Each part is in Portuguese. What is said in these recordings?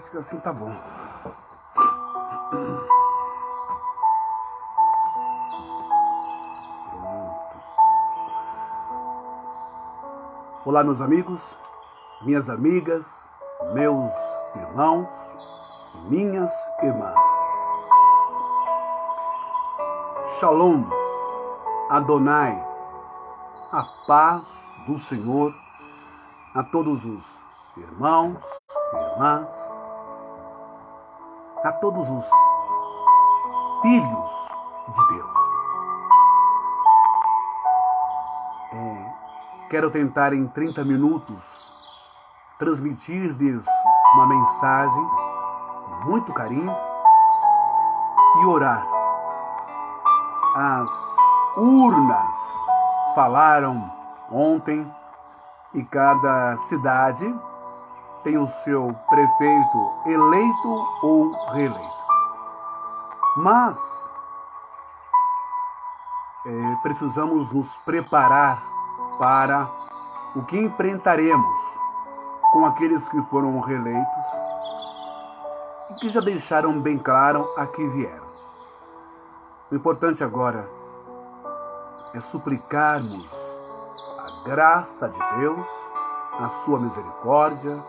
Acho que assim tá bom. Pronto. Olá, meus amigos, minhas amigas, meus irmãos, minhas irmãs. Shalom, Adonai, a paz do Senhor a todos os irmãos, irmãs, a todos os filhos de Deus. Quero tentar em 30 minutos transmitir-lhes uma mensagem com muito carinho e orar. As urnas falaram ontem e cada cidade tem o seu prefeito eleito ou reeleito. Mas precisamos nos preparar para o que enfrentaremos com aqueles que foram reeleitos e que já deixaram bem claro a que vieram. O importante agora é suplicarmos a graça de Deus, a sua misericórdia,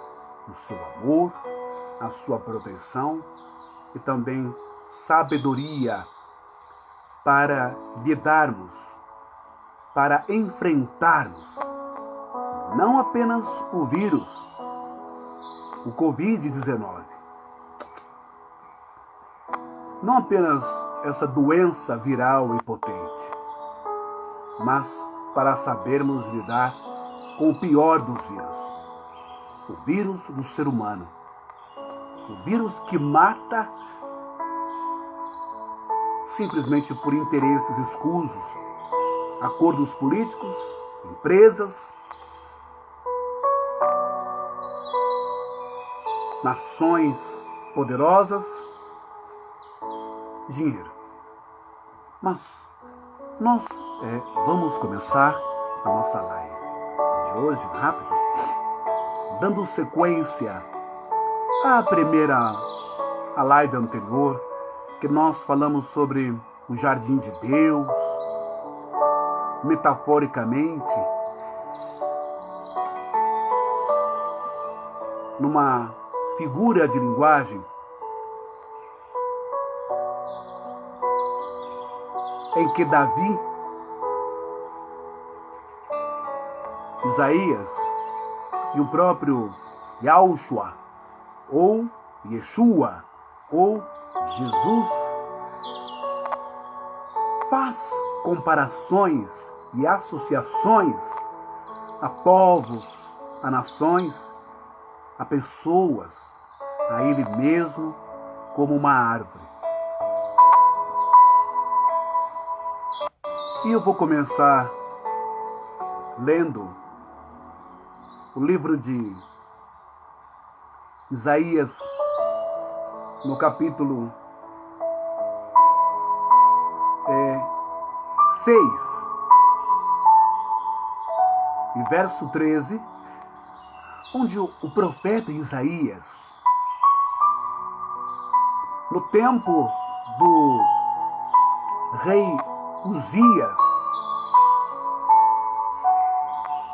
o seu amor, a sua proteção e também sabedoria para lidarmos, para enfrentarmos não apenas o vírus, o Covid-19, não apenas essa doença viral e potente, mas para sabermos lidar com o pior dos vírus, o vírus do ser humano, o vírus que mata simplesmente por interesses escusos, acordos políticos, empresas, nações poderosas, dinheiro. Mas nós vamos começar a nossa live de hoje, rápido, dando sequência à live anterior, que nós falamos sobre o jardim de Deus, metaforicamente, numa figura de linguagem em que Davi, Isaías e o próprio Yahushua, ou Yeshua, ou Jesus, faz comparações e associações a povos, a nações, a pessoas, a ele mesmo como uma árvore. E eu vou começar lendo o livro de Isaías, no capítulo 6 e verso 13, onde o profeta Isaías, no tempo do rei Uzias,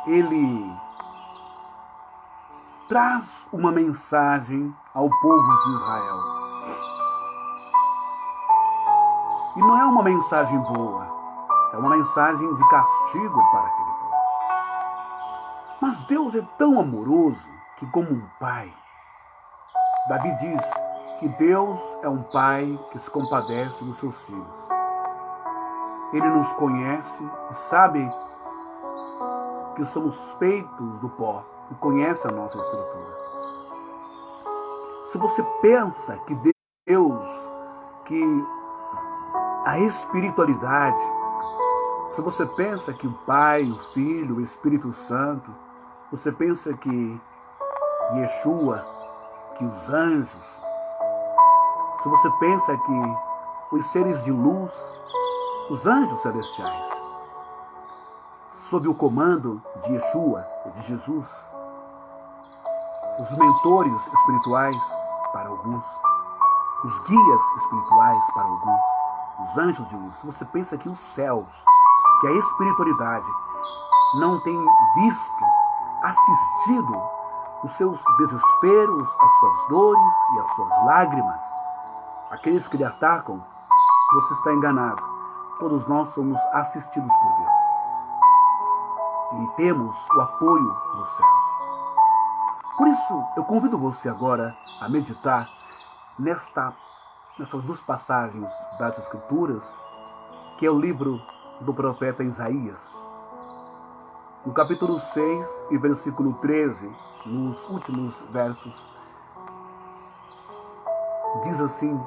ele traz uma mensagem ao povo de Israel. E não é uma mensagem boa, é uma mensagem de castigo para aquele povo. Mas Deus é tão amoroso que, como um pai, Davi diz que Deus é um pai que se compadece dos seus filhos. Ele nos conhece e sabe que somos feitos do pó e conhece a nossa estrutura. Se você pensa que Deus, que a espiritualidade, se você pensa que o Pai, o Filho, o Espírito Santo, você pensa que Yeshua, que os anjos, se você pensa que os seres de luz, os anjos celestiais, sob o comando de Yeshua, de Jesus, os mentores espirituais para alguns, os guias espirituais para alguns, os anjos de luz. Se você pensa que os céus, que a espiritualidade não tem visto, assistido os seus desesperos, as suas dores e as suas lágrimas, aqueles que lhe atacam, você está enganado. Todos nós somos assistidos por Deus. E temos o apoio dos céus. Por isso, eu convido você agora a meditar nessas duas passagens das Escrituras, que é o livro do profeta Isaías. No capítulo 6 e versículo 13, nos últimos versos, diz assim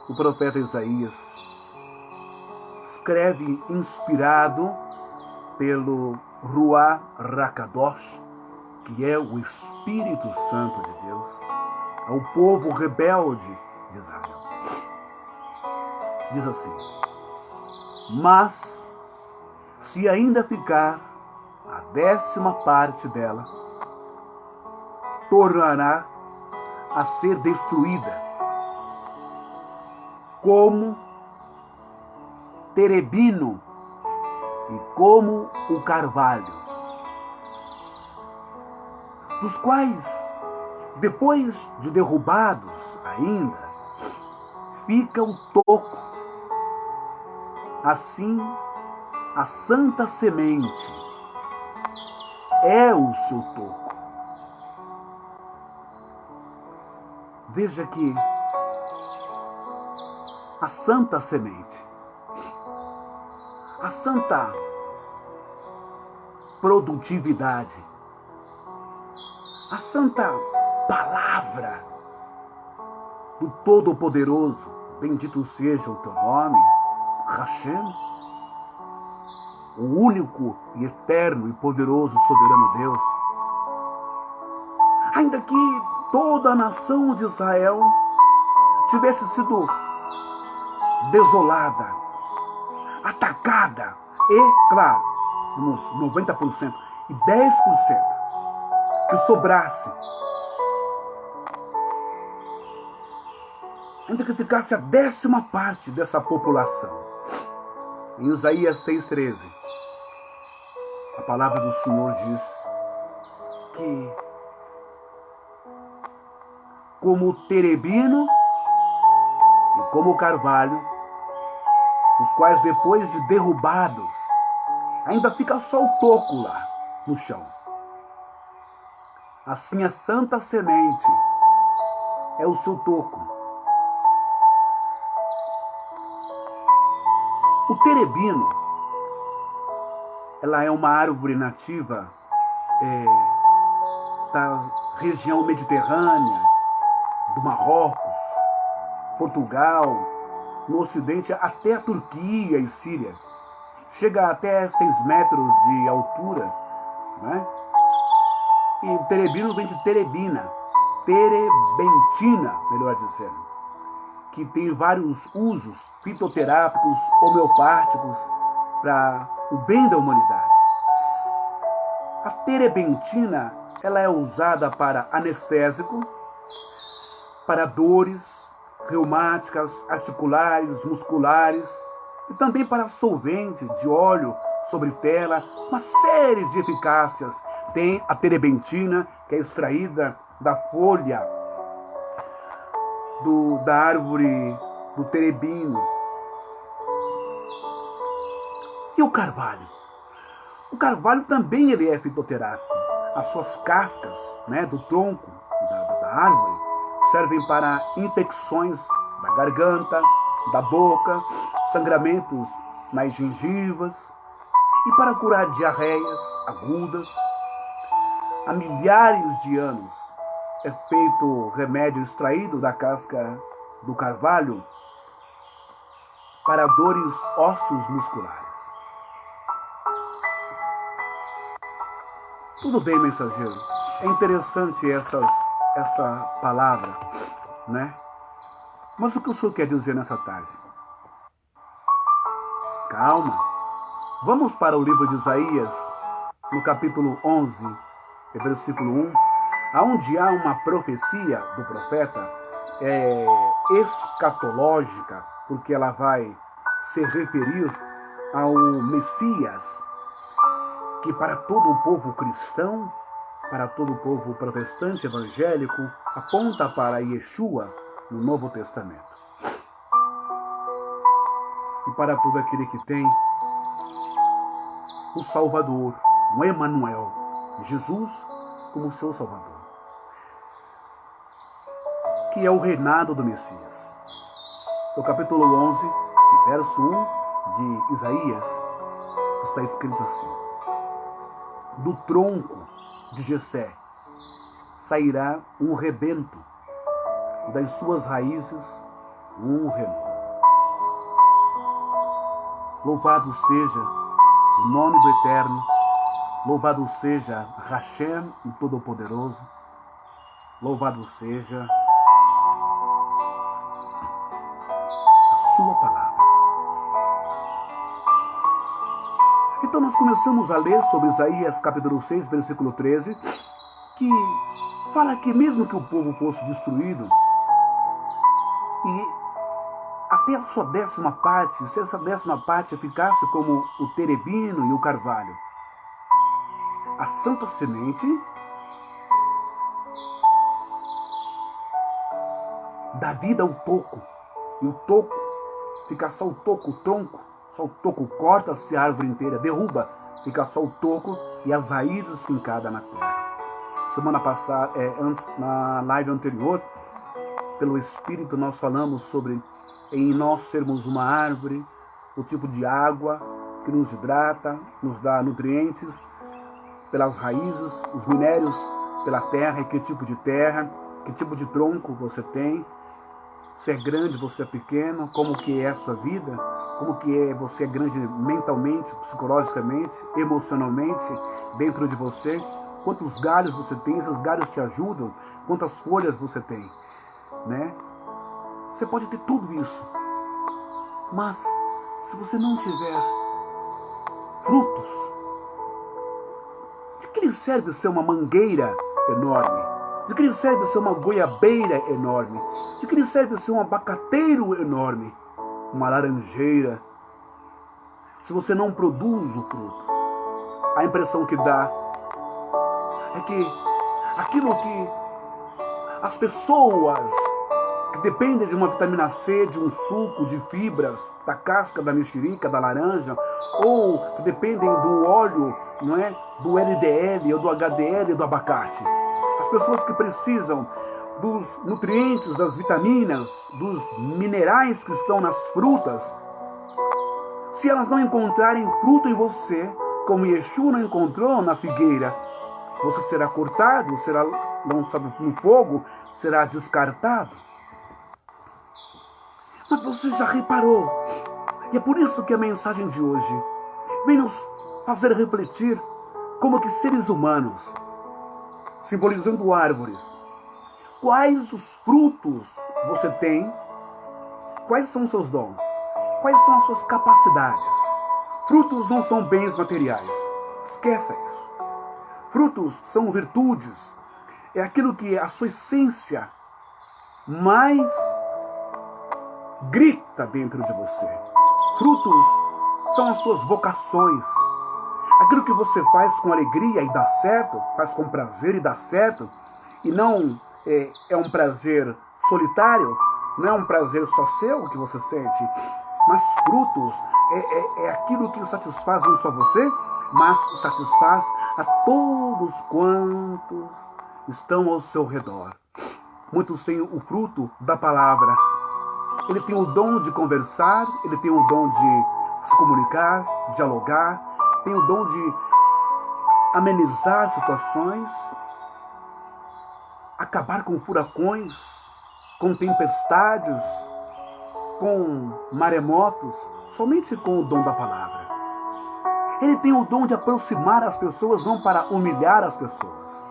o profeta Isaías, escreve inspirado pelo Ruach HaKadosh, que é o Espírito Santo de Deus, ao povo rebelde de Israel. Diz assim: mas se ainda ficar a 10ª parte dela, tornará a ser destruída, como terebino e como o carvalho, dos quais, depois de derrubados ainda, fica o toco. Assim, a santa semente é o seu toco. Veja que a santa semente, a santa produtividade, a santa palavra do Todo-Poderoso, bendito seja o teu nome, Hashem, o único e eterno e poderoso soberano Deus. Ainda que toda a nação de Israel tivesse sido desolada, atacada, e, claro, uns 90% e 10% que sobrasse, ainda que ficasse a 10ª parte dessa população. Em Isaías 6,13, a palavra do Senhor diz que, como o terebino e como o carvalho, os quais depois de derrubados, ainda fica só o toco lá no chão. Assim a santa semente é o seu toco. O terebino, ela é uma árvore nativa da região mediterrânea, do Marrocos, Portugal, no ocidente até a Turquia e Síria. Chega até 6 metros de altura, né? E o terebino vem de terebina, terebentina, melhor dizendo, que tem vários usos fitoterápicos, homeopáticos, para o bem da humanidade. A terebentina, ela é usada para anestésico, para dores reumáticas, articulares, musculares, e também para solvente de óleo sobre tela, uma série de eficácias. Tem a terebentina, que é extraída da folha da árvore do terebino. E o carvalho? O carvalho também ele é fitoterápico. As suas cascas, né, do tronco da árvore servem para infecções da garganta, da boca, sangramentos nas gengivas e para curar diarreias agudas. Há milhares de anos é feito remédio extraído da casca do carvalho para dores musculares. Tudo bem, mensageiro. É interessante essa palavra, né? Mas o que o senhor quer dizer nessa tarde? Calma. Vamos para o livro de Isaías, no capítulo 11, versículo 1, onde há uma profecia do profeta escatológica, porque ela vai se referir ao Messias, que para todo o povo cristão, para todo o povo protestante evangélico, aponta para Yeshua no Novo Testamento. E para todo aquele que tem o Salvador, o Emanuel, Jesus como seu Salvador, que é o reinado do Messias. No capítulo 11, verso 1 de Isaías, está escrito assim: do tronco de Jessé sairá um rebento, e das suas raízes um renovo. Louvado seja o nome do Eterno, louvado seja Hashem, o Todo-Poderoso, louvado seja a sua palavra. Então nós começamos a ler sobre Isaías capítulo 6, versículo 13, que fala que mesmo que o povo fosse destruído, e até a sua 10ª parte, se essa 10ª parte ficasse como o terebino e o carvalho, a santa semente dá vida ao toco, e o toco fica só o toco, o tronco, só o toco, corta-se a árvore inteira, derruba, fica só o toco e as raízes fincadas na terra. Semana passada, antes, na live anterior, pelo Espírito nós falamos sobre em nós sermos uma árvore, o tipo de água que nos hidrata, nos dá nutrientes pelas raízes, os minérios pela terra, e que tipo de tronco você tem, se é grande, você é pequeno, como que é a sua vida, como que você é grande mentalmente, psicologicamente, emocionalmente, dentro de você, quantos galhos você tem, esses galhos te ajudam, quantas folhas você tem, né? Você pode ter tudo isso, mas se você não tiver frutos, de que lhe serve ser uma mangueira enorme? De que lhe serve ser uma goiabeira enorme? De que lhe serve ser um abacateiro enorme? Uma laranjeira? Se você não produz o fruto, a impressão que dá é que aquilo que as pessoas que dependem de uma vitamina C, de um suco, de fibras, da casca da mexerica, da laranja, ou que dependem do óleo, não é? Do LDL ou do HDL do abacate. As pessoas que precisam dos nutrientes, das vitaminas, dos minerais que estão nas frutas, se elas não encontrarem fruto em você, como Yeshua não encontrou na figueira, você será cortado, será lançado no fogo, será descartado. Mas você já reparou, e é por isso que a mensagem de hoje vem nos fazer refletir como que seres humanos, simbolizando árvores, quais os frutos você tem, quais são os seus dons, quais são as suas capacidades. Frutos não são bens materiais, esqueça isso. Frutos são virtudes, é aquilo que a sua essência mais grita dentro de você. Frutos são as suas vocações, aquilo que você faz com alegria e dá certo, faz com prazer e dá certo, e não é um prazer solitário, não é um prazer só seu que você sente, mas frutos é aquilo que satisfaz não só você, mas satisfaz a todos quantos estão ao seu redor. Muitos têm o fruto da palavra. Ele tem o dom de conversar, ele tem o dom de se comunicar, dialogar, tem o dom de amenizar situações. acabar com furacões, com tempestades, com maremotos, somente com o dom da palavra. Ele tem o dom de aproximar as pessoas, não para humilhar as pessoas,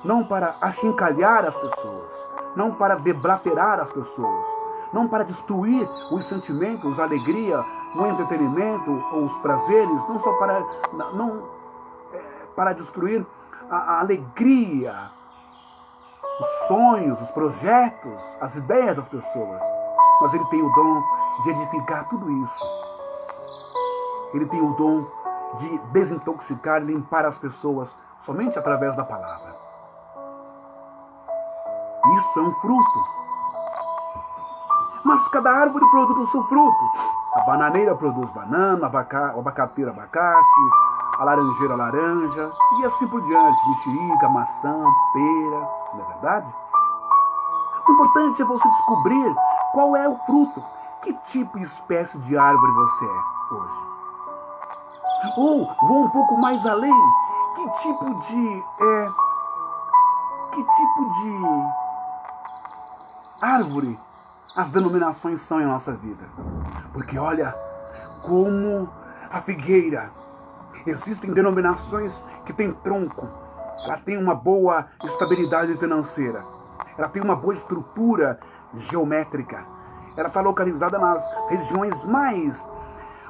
não para achincalhar as pessoas, não para deblaterar as pessoas, não para destruir os sentimentos, a alegria, o entretenimento, os prazeres, não só para destruir a alegria, os sonhos, os projetos, as ideias das pessoas. Mas ele tem o dom de edificar tudo isso. Ele tem o dom de desintoxicar, limpar as pessoas somente através da palavra. Isso é um fruto. Mas cada árvore produz o seu fruto. A bananeira produz banana, o abacateiro abacate, a laranjeira laranja e assim por diante. Mexerica, maçã, pera, não é verdade? O importante é você descobrir qual é o fruto, que tipo e espécie de árvore você é hoje. Ou vou um pouco mais além, que tipo de árvore as denominações são em nossa vida. Porque olha, como a figueira, existem denominações que têm tronco, ela tem uma boa estabilidade financeira, ela tem uma boa estrutura geométrica, ela está localizada nas regiões mais,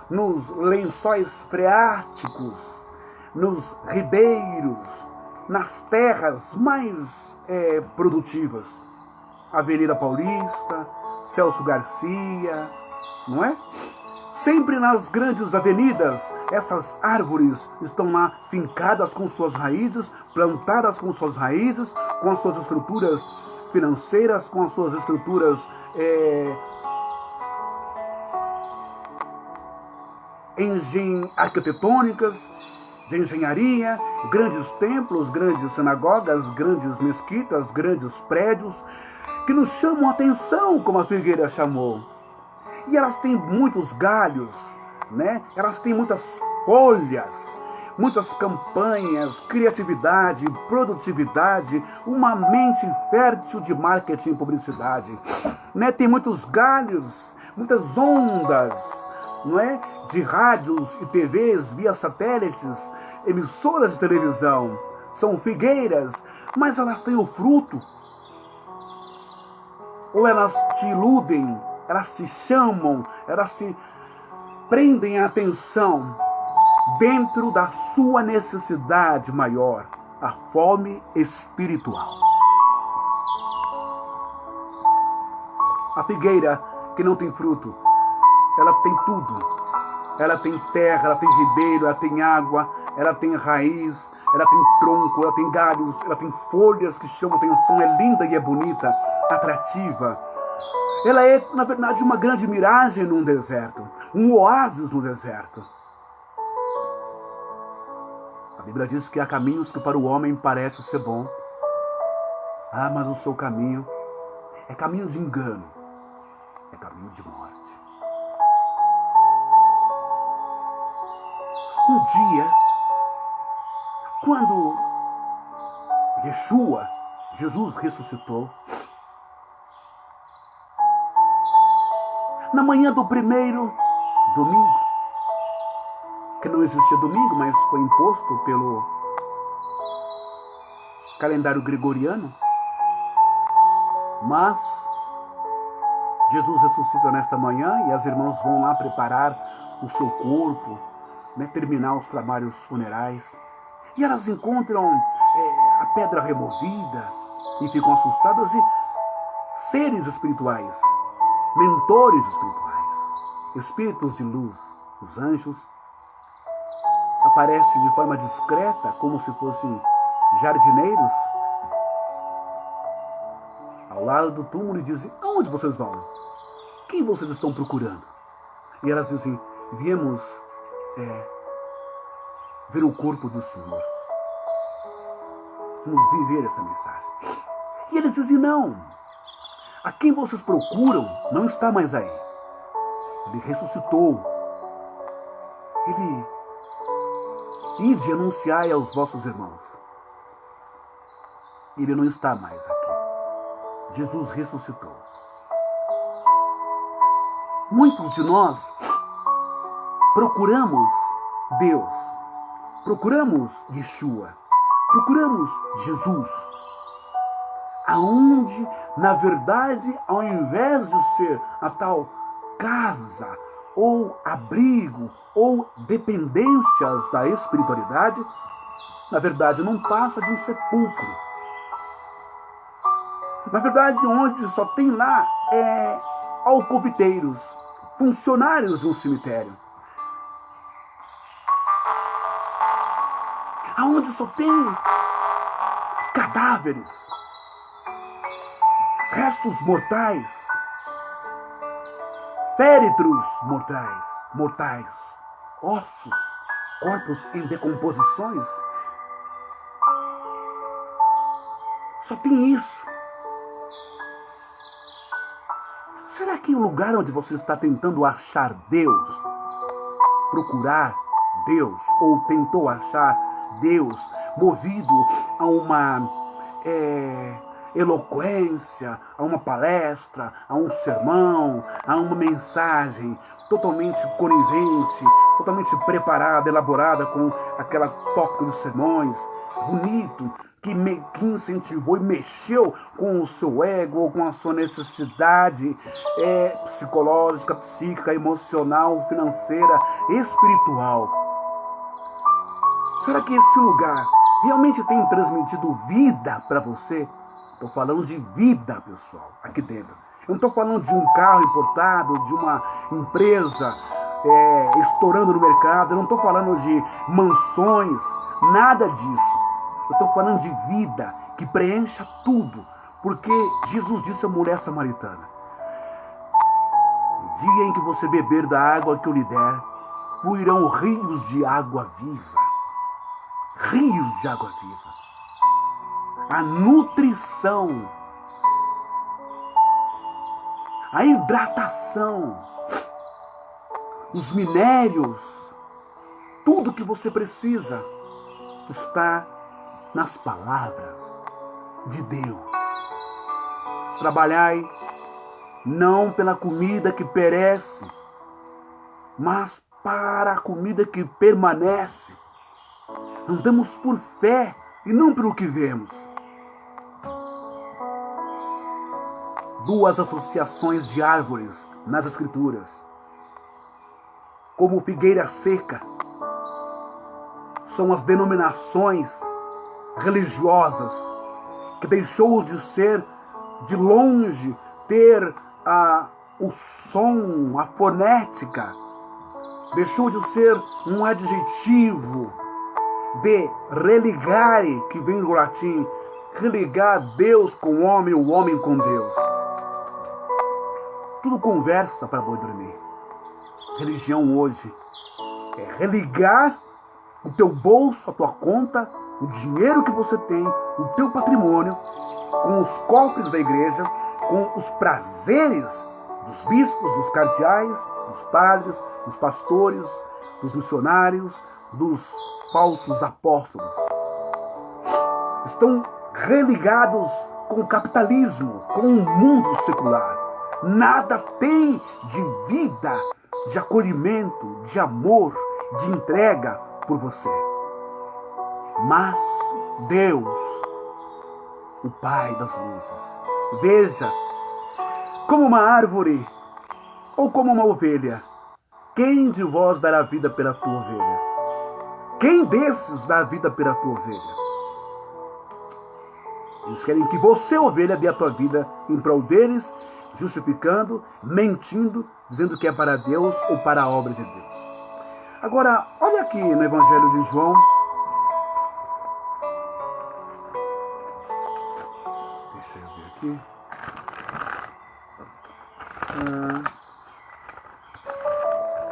nos lençóis freáticos, nos ribeiros, nas terras mais produtivas. Avenida Paulista, Celso Garcia, não é? Sempre nas grandes avenidas, essas árvores estão lá fincadas com suas raízes, plantadas com suas raízes, com as suas estruturas financeiras, com as suas estruturas arquitetônicas, de engenharia, grandes templos, grandes sinagogas, grandes mesquitas, grandes prédios, que nos chamam a atenção, como a figueira chamou. E elas têm muitos galhos, né? Elas têm muitas folhas, muitas campanhas, criatividade, produtividade, uma mente fértil de marketing e publicidade, né? Tem muitos galhos, muitas ondas, não é? De rádios e TVs via satélites, emissoras de televisão. São figueiras, mas elas têm o fruto. Ou elas te iludem, elas te chamam, elas te prendem a atenção dentro da sua necessidade maior, a fome espiritual. A figueira que não tem fruto, ela tem tudo. Ela tem terra, ela tem ribeiro, ela tem água, ela tem raiz, ela tem tronco, ela tem galhos, ela tem folhas que chamam atenção, é linda e é bonita, atrativa. Ela é, na verdade, uma grande miragem num deserto, um oásis no deserto. A Bíblia diz que há caminhos que para o homem parecem ser bom. Ah, mas o seu caminho é caminho de engano, é caminho de morte. Um dia, quando Jesus ressuscitou, na manhã do primeiro domingo, que não existia domingo, mas foi imposto pelo calendário gregoriano, mas Jesus ressuscita nesta manhã e as irmãs vão lá preparar o seu corpo, né, terminar os trabalhos funerais. E elas encontram a pedra removida e ficam assustadas. E seres espirituais, mentores espirituais, espíritos de luz, os anjos, aparecem de forma discreta, como se fossem jardineiros, ao lado do túmulo e dizem: aonde vocês vão? Quem vocês estão procurando? E elas dizem: viemos ver o corpo do Senhor. Vamos viver essa mensagem. E eles dizem: não, a quem vocês procuram não está mais aí. Ele ressuscitou. Ide anunciai aos vossos irmãos. Ele não está mais aqui. Jesus ressuscitou. Muitos de nós procuramos Deus, procuramos Yeshua, procuramos Jesus, aonde, na verdade, ao invés de ser a tal casa, ou abrigo, ou dependências da espiritualidade, na verdade não passa de um sepulcro. Na verdade, onde só tem lá alcoviteiros, funcionários de um cemitério. Aonde só tem cadáveres, restos mortais, féretros mortais, ossos, corpos em decomposições. Só tem isso. Será que o lugar onde você está tentando achar Deus, procurar Deus, ou tentou achar Deus, movido a uma eloquência, a uma palestra, a um sermão, a uma mensagem totalmente conivente, totalmente preparada, elaborada com aquela tópico de sermões, bonito, que incentivou e mexeu com o seu ego, ou com a sua necessidade psicológica, psíquica, emocional, financeira, espiritual? Será que esse lugar realmente tem transmitido vida para você? Estou falando de vida, pessoal, aqui dentro. Eu não estou falando de um carro importado, de uma empresa estourando no mercado. Eu não estou falando de mansões, nada disso. Eu estou falando de vida que preencha tudo. Porque Jesus disse à mulher samaritana: no dia em que você beber da água que eu lhe der, fluirão rios de água viva. Rios de água viva. A nutrição, a hidratação, os minérios, tudo que você precisa está nas palavras de Deus. Trabalhai não pela comida que perece, mas para a comida que permanece. Andamos por fé e não pelo que vemos. Duas associações de árvores nas Escrituras, como figueira seca, são as denominações religiosas que deixou de ser, de longe, ter o som, a fonética, deixou de ser um adjetivo de religare, que vem do latim, religar Deus com o homem com Deus. Tudo conversa para boi dormir. Religião hoje é religar o teu bolso, a tua conta, o dinheiro que você tem, o teu patrimônio, com os cofres da igreja, com os prazeres dos bispos, dos cardeais, dos padres, dos pastores, dos missionários, dos falsos apóstolos. Estão religados com o capitalismo, com o mundo secular. Nada tem de vida, de acolhimento, de amor, de entrega por você. Mas Deus, o Pai das luzes, veja, como uma árvore ou como uma ovelha, quem de vós dará vida pela tua ovelha? Quem desses dá vida pela tua ovelha? Eles querem que você, ovelha, dê a tua vida em prol deles, justificando, mentindo, dizendo que é para Deus ou para a obra de Deus. Agora, olha aqui no Evangelho de João. Deixa eu ver aqui.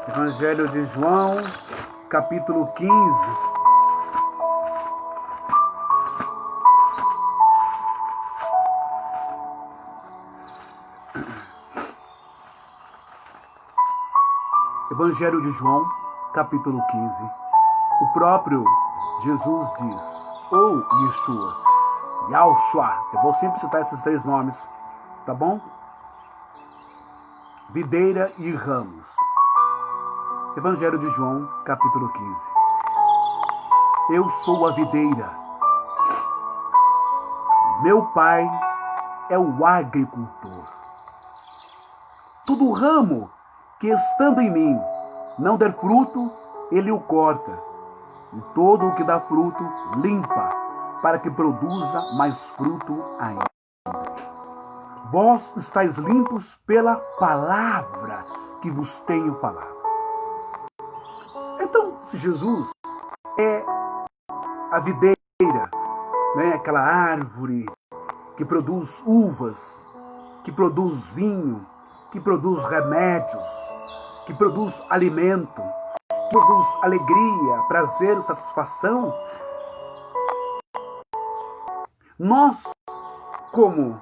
Evangelho de João, capítulo 15. Evangelho de João, capítulo 15. O próprio Jesus diz, ou Yeshua, Yahushua, eu vou sempre citar esses três nomes, tá bom? Videira e ramos. Evangelho de João, capítulo 15. Eu sou a videira. Meu pai é o agricultor. Todo ramo que estando em mim não der fruto, ele o corta. E todo o que dá fruto, limpa, para que produza mais fruto ainda. Vós estáis limpos pela palavra que vos tenho falado. Então, se Jesus é a videira, né, aquela árvore que produz uvas, que produz vinho, que produz remédios, que produz alimento, que produz alegria, prazer, satisfação, nós, como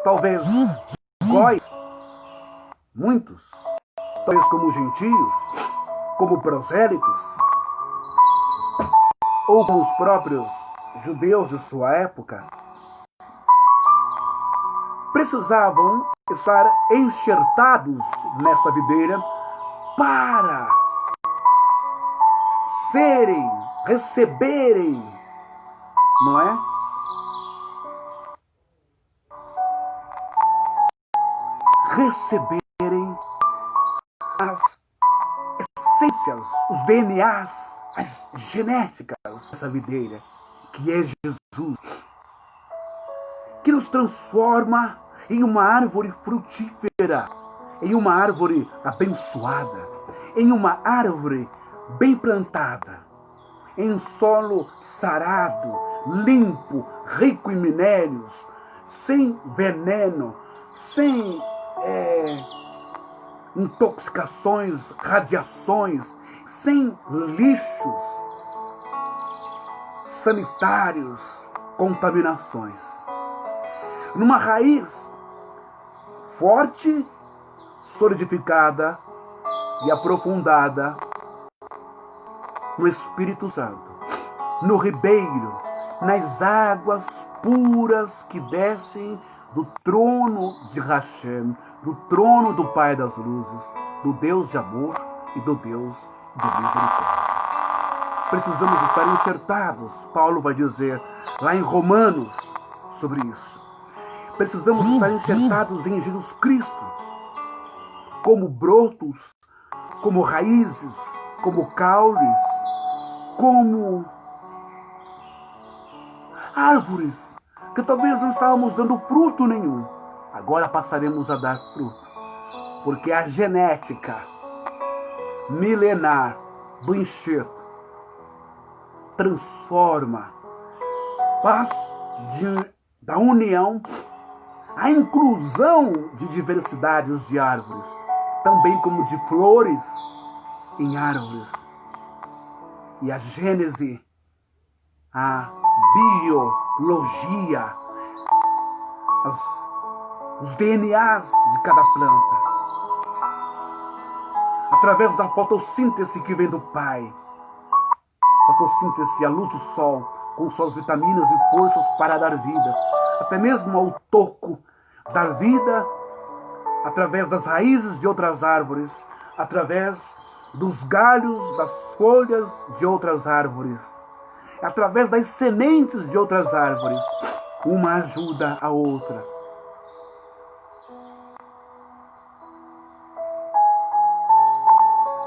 talvez góis, muitos, talvez como gentios, como prosélitos, ou como os próprios judeus de sua época, precisavam estar enxertados nesta videira para receberem, não é? Receberem as essências, os DNAs, as genéticas dessa videira, que é Jesus, que nos transforma em uma árvore frutífera, em uma árvore abençoada, em uma árvore bem plantada, em um solo sarado, limpo, rico em minérios, sem veneno, sem intoxicações, radiações, sem lixos sanitários, contaminações. Numa raiz forte, solidificada e aprofundada no Espírito Santo, no ribeiro, nas águas puras que descem do trono de Hashem, do trono do Pai das Luzes, do Deus de amor e do Deus de misericórdia. Precisamos estar enxertados, Paulo vai dizer lá em Romanos sobre isso. Precisamos estar enxertados em Jesus Cristo, como brotos, como raízes, como caules, como árvores, que talvez não estávamos dando fruto nenhum. Agora passaremos a dar fruto, porque a genética milenar do enxerto transforma, faz da união a inclusão de diversidades de árvores, também como de flores em árvores. E a gênese, a biologia, os DNAs de cada planta, através da fotossíntese que vem do Pai, fotossíntese, a luz do sol, com suas vitaminas e forças para dar vida, até mesmo ao toco, dar vida através das raízes de outras árvores, através dos galhos, das folhas de outras árvores, através das sementes de outras árvores. Uma ajuda a outra.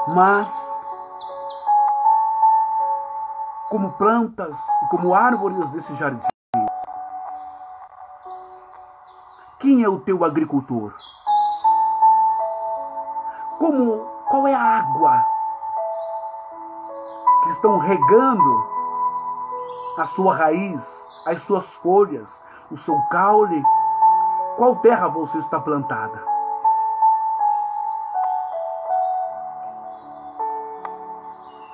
Mas, como plantas e como árvores desse jardim, quem é o teu agricultor? Qual é a água que estão regando a sua raiz, as suas folhas, o seu caule? Qual terra você está plantada?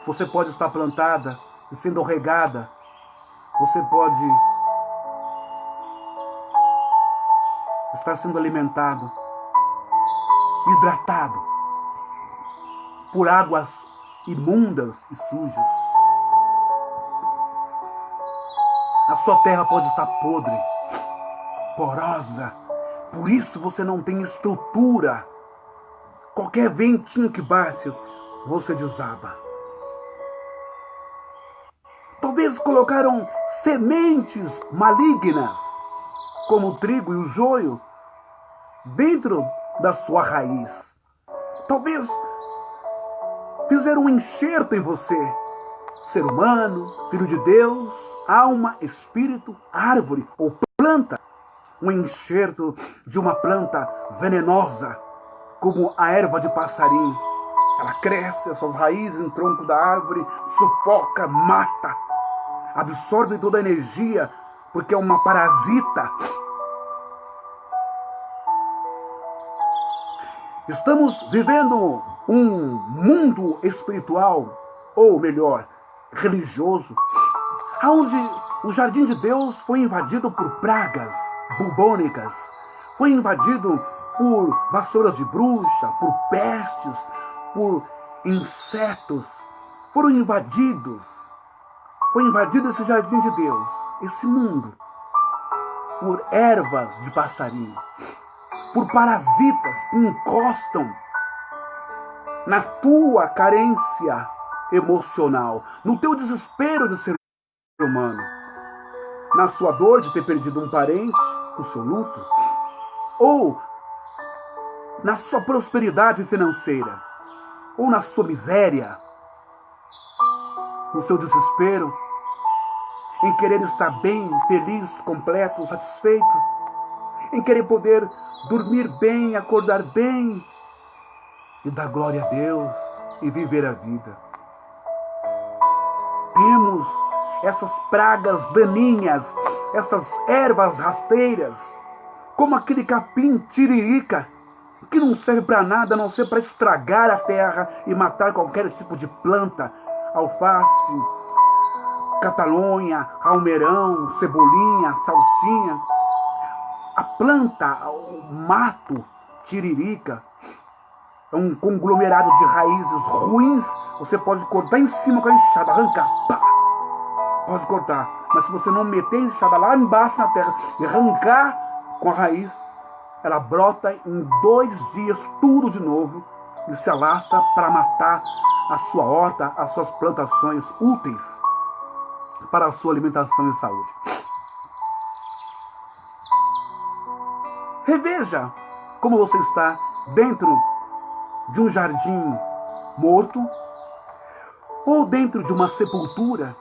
Você pode estar plantada e sendo regada. Você pode estar sendo alimentado, hidratado por águas imundas e sujas. A sua terra pode estar podre, porosa. Por isso você não tem estrutura. Qualquer ventinho que bate, você desaba. Talvez colocaram sementes malignas, como o trigo e o joio, dentro da sua raiz. Talvez fizeram um enxerto em você. Ser humano, filho de Deus, alma, espírito, árvore ou planta. Um enxerto de uma planta venenosa, como a erva de passarinho. Ela cresce, as suas raízes no tronco da árvore, sufoca, mata, absorve toda a energia, porque é uma parasita. Estamos vivendo um mundo espiritual, ou melhor, religioso, onde o jardim de Deus foi invadido por pragas bubônicas, foi invadido por vassouras de bruxa, por pestes, por insetos. Foi invadido esse jardim de Deus, esse mundo, por ervas de passarinho, por parasitas que encostam na tua carência emocional, no teu desespero de ser humano, na sua dor de ter perdido um parente, no seu luto, ou na sua prosperidade financeira, ou na sua miséria, no seu desespero, em querer estar bem, feliz, completo, satisfeito, em querer poder dormir bem, acordar bem e dar glória a Deus e viver a vida. Temos essas pragas daninhas, essas ervas rasteiras, como aquele capim tiririca, que não serve para nada a não ser para estragar a terra e matar qualquer tipo de planta, alface, catalonha, almeirão, cebolinha, salsinha. A planta, o mato tiririca, é um conglomerado de raízes ruins. Você pode cortar em cima com a enxada, arrancar, pá, pode cortar. Mas se você não meter a enxada lá embaixo na terra e arrancar com a raiz, ela brota em 2 dias tudo de novo e se alastra para matar a sua horta, as suas plantações úteis para a sua alimentação e saúde. Reveja como você está dentro de um jardim morto ou dentro de uma sepultura,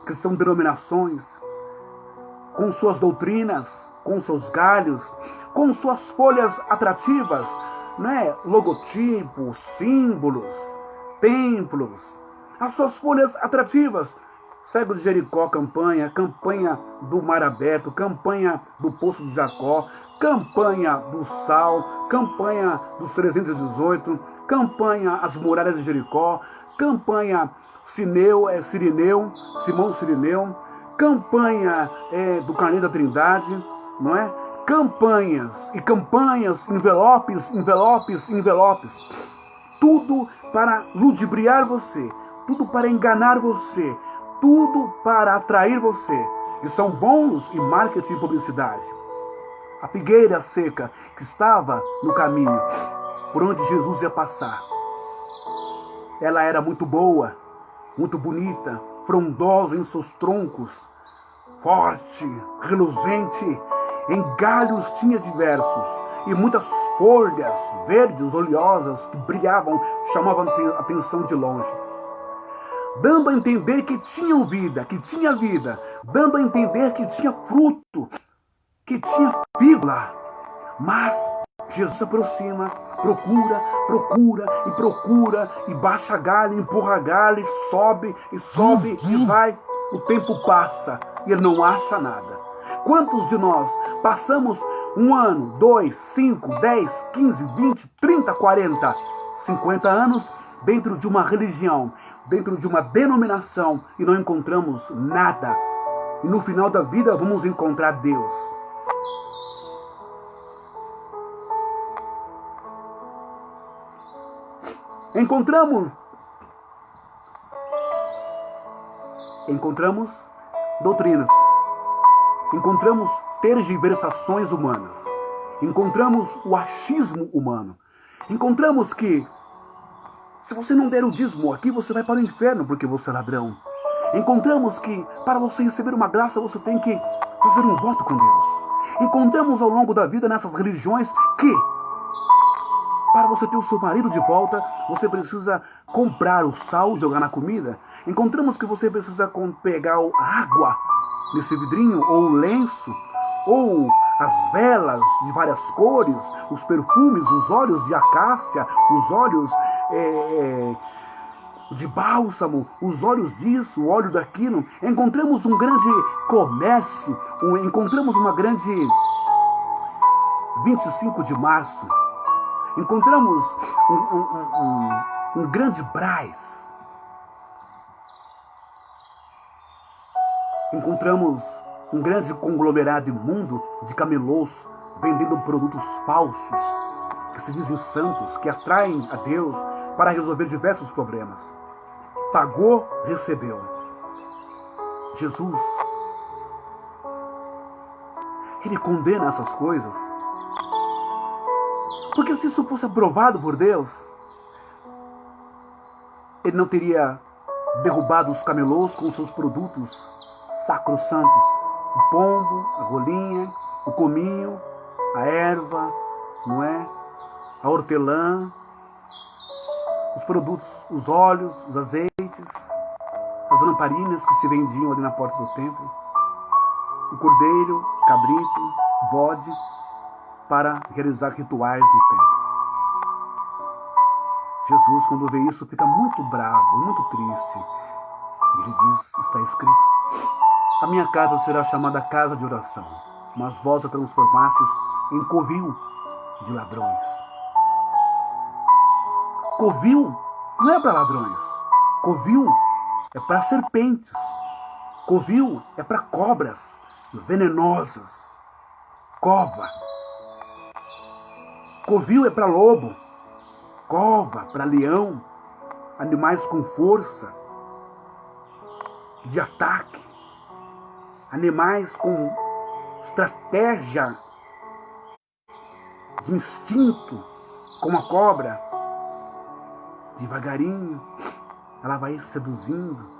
que são denominações, com suas doutrinas, com seus galhos, com suas folhas atrativas, né? Logotipos, símbolos, templos, as suas folhas atrativas. Cego de Jericó, campanha do Mar Aberto, campanha do Poço de Jacó, campanha do Sal, campanha dos 318, campanha as muralhas de Jericó, campanha Simão Sirineu, campanha do Carneiro da Trindade, não é? Campanhas e campanhas, envelopes, tudo para ludibriar você, tudo para enganar você, tudo para atrair você. E são bons em marketing e publicidade. A figueira seca que estava no caminho por onde Jesus ia passar, ela era muito boa, muito bonita, frondosa em seus troncos, forte, reluzente, em galhos tinha diversos, e muitas folhas verdes, oleosas, que brilhavam, chamavam a atenção de longe, dando a entender que tinham vida, que tinha vida, dando a entender que tinha fruto, que tinha fibra. Mas Jesus se aproxima, procura, e baixa galho, empurra galho, e sobe, e vai. O tempo passa e ele não acha nada. Quantos de nós passamos 1 ano, 2, 5, 10, 15, 20, 30, 40, 50 anos dentro de uma religião, dentro de uma denominação e não encontramos nada? E no final da vida vamos encontrar Deus. Encontramos doutrinas, encontramos tergiversações humanas, encontramos o achismo humano, encontramos que se você não der o dízimo aqui, você vai para o inferno porque você é ladrão. Encontramos que para você receber uma graça, você tem que fazer um voto com Deus. Encontramos ao longo da vida nessas religiões que para você ter o seu marido de volta, você precisa comprar o sal, jogar na comida. Encontramos que você precisa pegar água nesse vidrinho, ou o lenço, ou as velas de várias cores, os perfumes, os óleos de acácia, os óleos de bálsamo, os óleos disso, o óleo daquilo. Encontramos um grande comércio, encontramos uma grande 25 de março, encontramos um grande Brás, encontramos um grande conglomerado imundo de camelôs vendendo produtos falsos, que se dizem santos, que atraem a Deus para resolver diversos problemas. Pagou, recebeu. Jesus, ele condena essas coisas, porque se isso fosse aprovado por Deus, ele não teria derrubado os camelôs com seus produtos sacrossantos: o pombo, a rolinha, o cominho, a erva, não é? A hortelã, os produtos, os óleos, os azeites, as lamparinas que se vendiam ali na porta do templo, o cordeiro, cabrito, bode, para realizar rituais no templo. Jesus, quando vê isso, fica muito bravo, muito triste. E ele diz, está escrito: a minha casa será chamada casa de oração, mas vós a transformastes em covil de ladrões. Covil não é para ladrões. Covil é para serpentes. Covil é para cobras venenosas. Cova. Covil é para lobo. Cova para leão. Animais com força de ataque. Animais com estratégia de instinto, como a cobra. Devagarinho, ela vai seduzindo.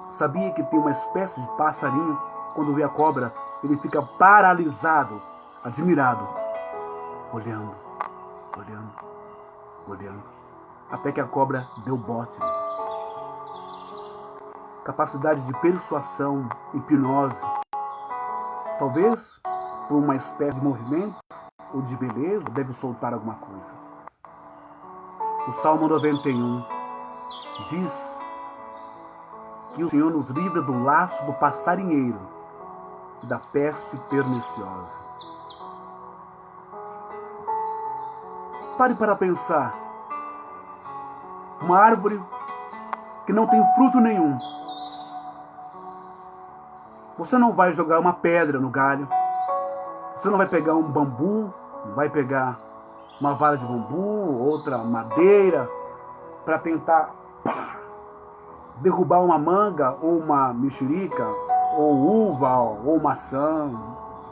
Sabia que tem uma espécie de passarinho, quando vê a cobra, ele fica paralisado, admirado, olhando, olhando, olhando, até que a cobra deu bote. Capacidade de persuasão, hipnose, talvez por uma espécie de movimento ou de beleza, deve soltar alguma coisa. O Salmo 91 diz que o Senhor nos livra do laço do passarinheiro e da peste perniciosa. Pare para pensar. Uma árvore que não tem fruto nenhum. Você não vai jogar uma pedra no galho. Você não vai pegar um bambu, não vai pegar uma vara de bambu, outra madeira, para tentar derrubar uma manga, ou uma mexerica, ou uva, ou maçã,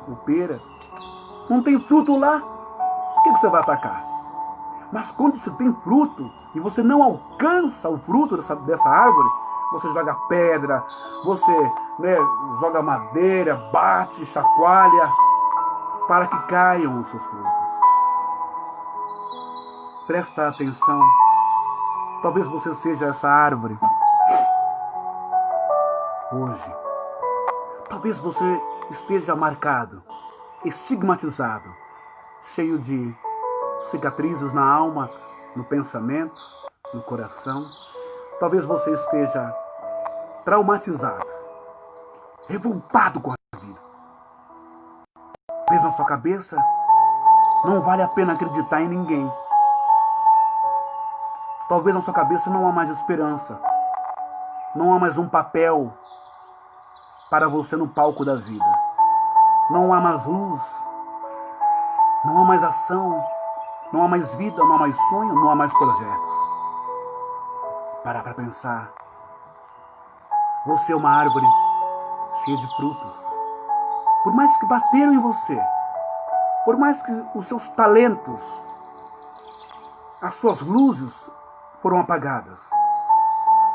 ou pera. Não tem fruto lá, o que você vai atacar? Mas quando você tem fruto, e você não alcança o fruto dessa árvore, você joga pedra, você joga madeira, bate, chacoalha, para que caiam os seus frutos. Presta atenção. Talvez você seja essa árvore hoje. Talvez você esteja marcado, estigmatizado, cheio de cicatrizes na alma, no pensamento, no coração. Talvez você esteja traumatizado, revoltado com a vida. Talvez na sua cabeça não vale a pena acreditar em ninguém. Talvez na sua cabeça não há mais esperança. Não há mais um papel para você no palco da vida. Não há mais luz. Não há mais ação. Não há mais vida, não há mais sonho, não há mais projetos. Para pensar. Você é uma árvore cheia de frutos. por mais que bateram em você, por mais que os seus talentos, as suas luzes foram apagadas,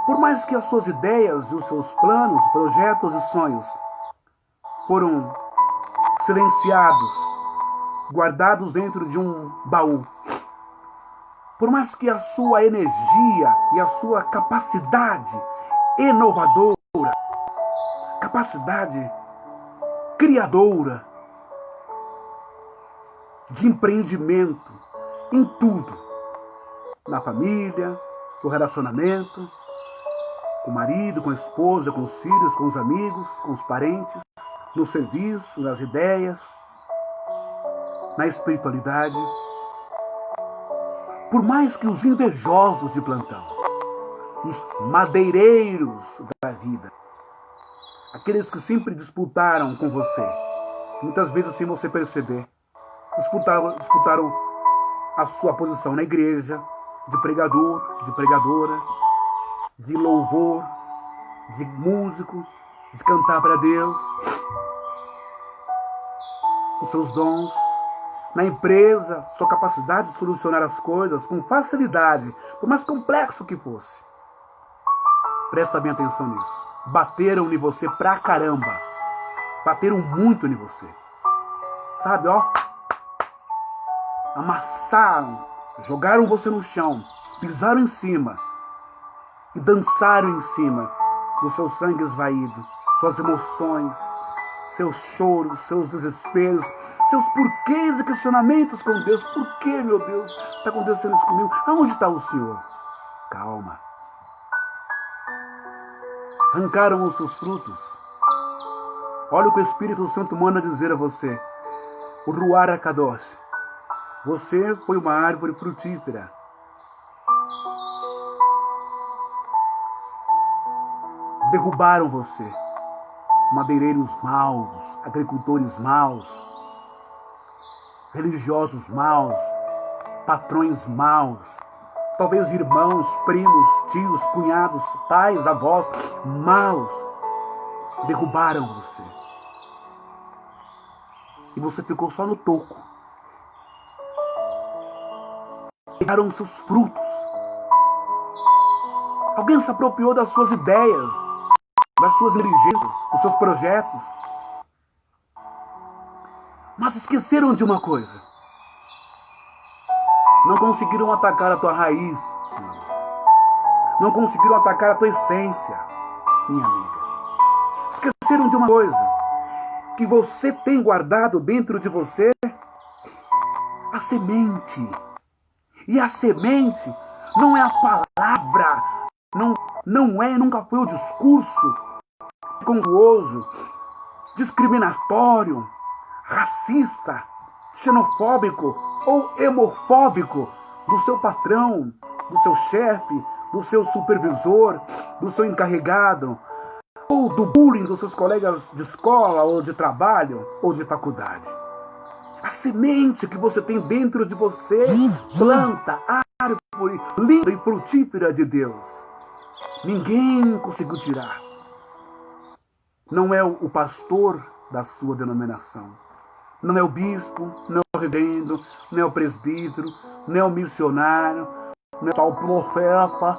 por mais que as suas ideias e os seus planos, projetos e sonhos foram silenciados, guardados dentro de um baú, por mais que a sua energia e a sua capacidade inovadora, capacidade criadora de empreendimento em tudo, na família, no relacionamento, com o marido, com a esposa, com os filhos, com os amigos, com os parentes, no serviço, nas ideias, na espiritualidade. Por mais que os invejosos de plantão, os madeireiros da vida, aqueles que sempre disputaram com você, muitas vezes sem você perceber, disputaram a sua posição na igreja, de pregador, de pregadora, de louvor, de músico, de cantar para Deus, os seus dons, na empresa, sua capacidade de solucionar as coisas com facilidade, por mais complexo que fosse. Presta bem atenção nisso. Bateram em você pra caramba. Bateram muito em você. Sabe, ó? Amassaram, jogaram você no chão, pisaram em cima e dançaram em cima do seu sangue esvaído, suas emoções, seus choros, seus desesperos, seus porquês e questionamentos com Deus. Por que, meu Deus, está acontecendo isso comigo? Aonde está o Senhor? Calma. Arrancaram os seus frutos. Olha o que o Espírito Santo manda dizer a você. O Ruach HaKadosh. Você foi uma árvore frutífera. Derrubaram você. Madeireiros maus, agricultores maus, religiosos maus, patrões maus, talvez irmãos, primos, tios, cunhados, pais, avós maus, derrubaram você. E você ficou só no toco. Pegaram os seus frutos. Alguém se apropriou das suas ideias, das suas inteligências, dos seus projetos. Mas esqueceram de uma coisa. Não conseguiram atacar a tua raiz, não conseguiram atacar a tua essência, minha amiga. Esqueceram de uma coisa, que você tem guardado dentro de você a semente. E a semente não é a palavra, não é, nunca foi o discurso preconceituoso, discriminatório, racista, xenofóbico ou hemofóbico do seu patrão, do seu chefe, do seu supervisor, do seu encarregado, ou do bullying dos seus colegas de escola, ou de trabalho, ou de faculdade. A semente que você tem dentro de você, planta, árvore linda e frutífera de Deus. Ninguém conseguiu tirar. Não é o pastor da sua denominação. Não é o bispo, não é o reverendo, não é o presbítero, não é o missionário, não é o profeta.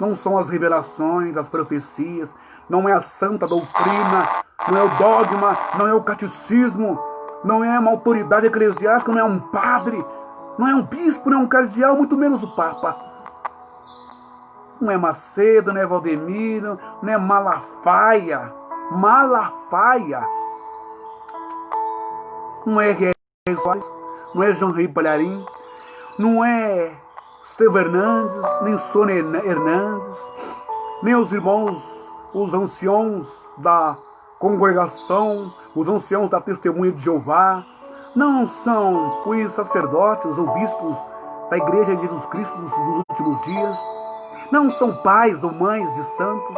Não são as revelações, as profecias, não é a santa doutrina, não é o dogma, não é o catecismo, não é uma autoridade eclesiástica, não é um padre, não é um bispo, não é um cardeal, muito menos o Papa. Não é Macedo, não é Valdemiro, não é Malafaia. Malafaia. Não é R.R. Soares, não é João Rei Palharim, não é Estevão Hernandes, nem Sônia Hernandes, nem os irmãos, os anciãos da congregação, os anciãos da Testemunha de Jeová. Não são os sacerdotes ou bispos da Igreja de Jesus Cristo dos últimos dias. Não são pais ou mães de santos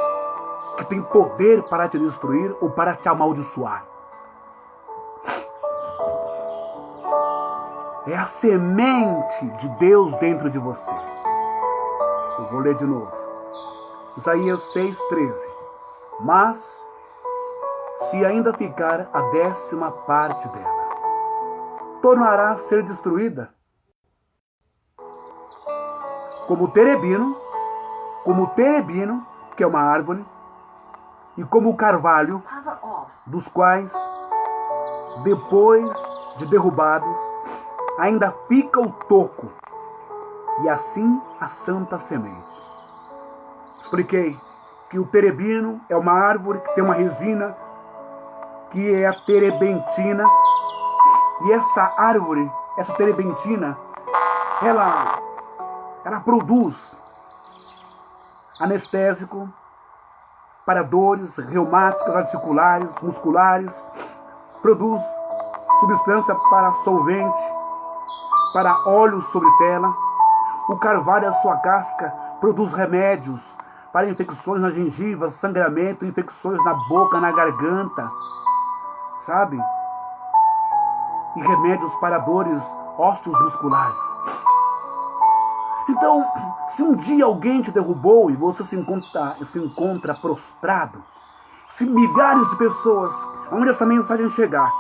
que têm poder para te destruir ou para te amaldiçoar. É a semente de Deus dentro de você. Eu vou ler de novo. Isaías 6,13. Mas se ainda ficar a 10ª parte dela, tornará a ser destruída. Como o terebino, que é uma árvore, e como o carvalho, dos quais, depois de derrubados, ainda fica o toco, e assim a santa semente. Expliquei que o terebino é uma árvore que tem uma resina, que é a terebentina, e essa árvore, essa terebentina, ela produz anestésico para dores reumáticas, articulares, musculares, produz substância para solvente, para óleo sobre tela. O carvalho, a sua casca, produz remédios para infecções na gengiva, sangramento, infecções na boca, na garganta, sabe? E remédios para dores ósseos musculares. Então, se um dia alguém te derrubou e você se encontra prostrado, se milhares de pessoas, onde essa mensagem chegar,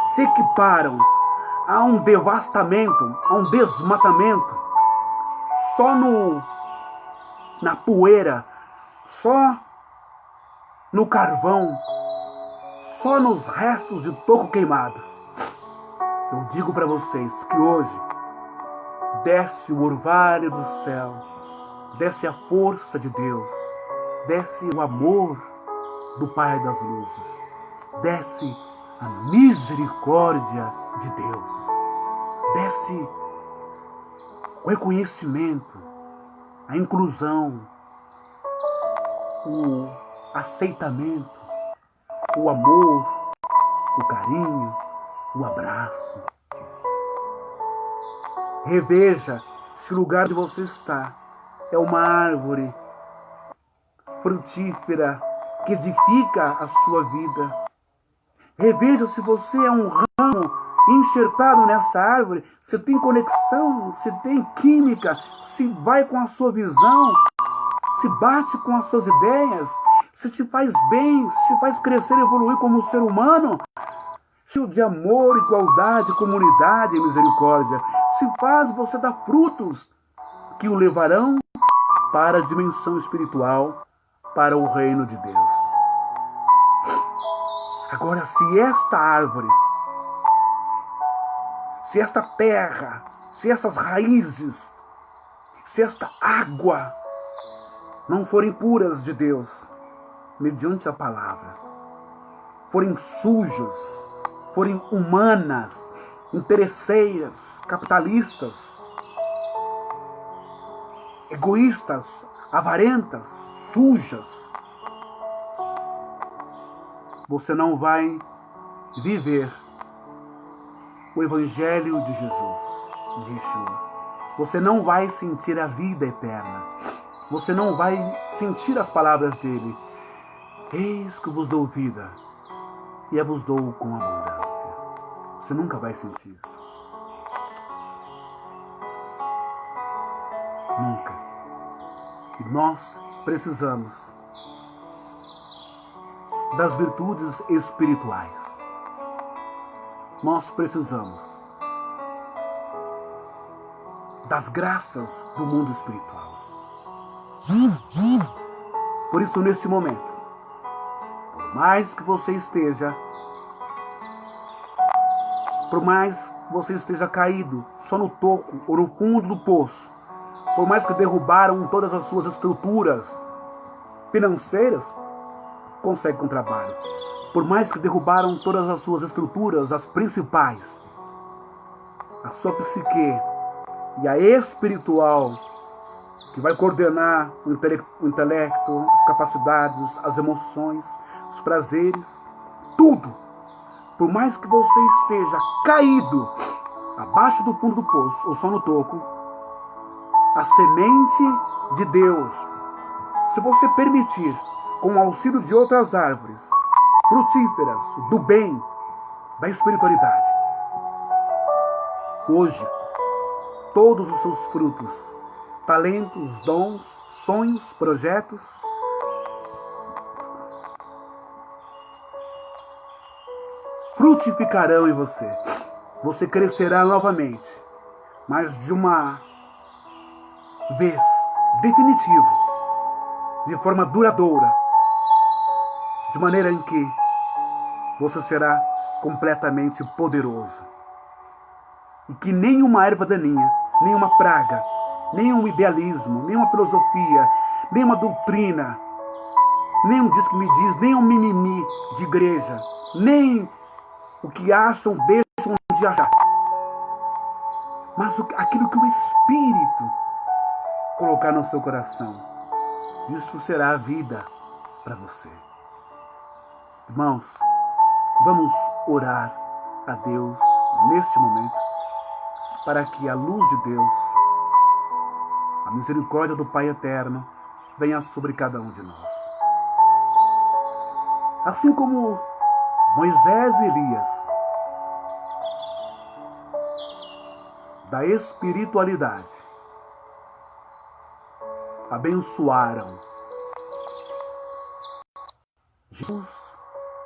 se equiparam a um devastamento, a um desmatamento, só na poeira, só no carvão, só nos restos de toco queimado, eu digo para vocês que hoje desce o orvalho do céu, desce a força de Deus, desce o amor do Pai das Luzes, desce a misericórdia de Deus, desce o reconhecimento, a inclusão, o aceitamento, o amor, o carinho, o abraço. Reveja se o lugar onde você está é uma árvore frutífera que edifica a sua vida. Reveja se você é um ramo enxertado nessa árvore, se tem conexão, se tem química, se vai com a sua visão, se bate com as suas ideias, se te faz bem, se faz crescer e evoluir como ser humano, cheio de amor, igualdade, comunidade e misericórdia, se faz você dar frutos que o levarão para a dimensão espiritual, para o reino de Deus. Agora, se esta árvore, se esta terra, se estas raízes, se esta água não forem puras de Deus, mediante a palavra, forem sujos, forem humanas, interesseiras, capitalistas, egoístas, avarentas, sujas, você não vai viver o Evangelho de Jesus, de Yeshua. Você não vai sentir a vida eterna. Você não vai sentir as palavras dele. Eis que vos dou vida e a vos dou com abundância. Você nunca vai sentir isso. Nunca. E nós precisamos das virtudes espirituais. Nós precisamos das graças do mundo espiritual. Por isso, neste momento, por mais que você esteja caído só no toco ou no fundo do poço, por mais que derrubaram todas as suas estruturas financeiras, consegue com trabalho. Por mais que derrubaram todas as suas estruturas, as principais, a sua psique e a espiritual, que vai coordenar o intelecto, as capacidades, as emoções, os prazeres, tudo. Por mais que você esteja caído abaixo do fundo do poço ou só no toco, a semente de Deus, se você permitir, com o auxílio de outras árvores frutíferas, do bem, da espiritualidade, hoje, todos os seus frutos, talentos, dons, sonhos, projetos, frutificarão em você. Você crescerá novamente, mas de uma vez, definitiva, de forma duradoura, de maneira em que você será completamente poderoso. E que nenhuma erva daninha, nenhuma praga, nenhum idealismo, nenhuma filosofia, nenhuma doutrina, nenhum diz que me diz, nenhum mimimi de igreja, nem o que acham, deixam de achar, mas aquilo que o Espírito colocar no seu coração, isso será a vida para você. Irmãos, vamos orar a Deus neste momento, para que a luz de Deus, a misericórdia do Pai Eterno, venha sobre cada um de nós. Assim como Moisés e Elias, da espiritualidade, abençoaram Jesus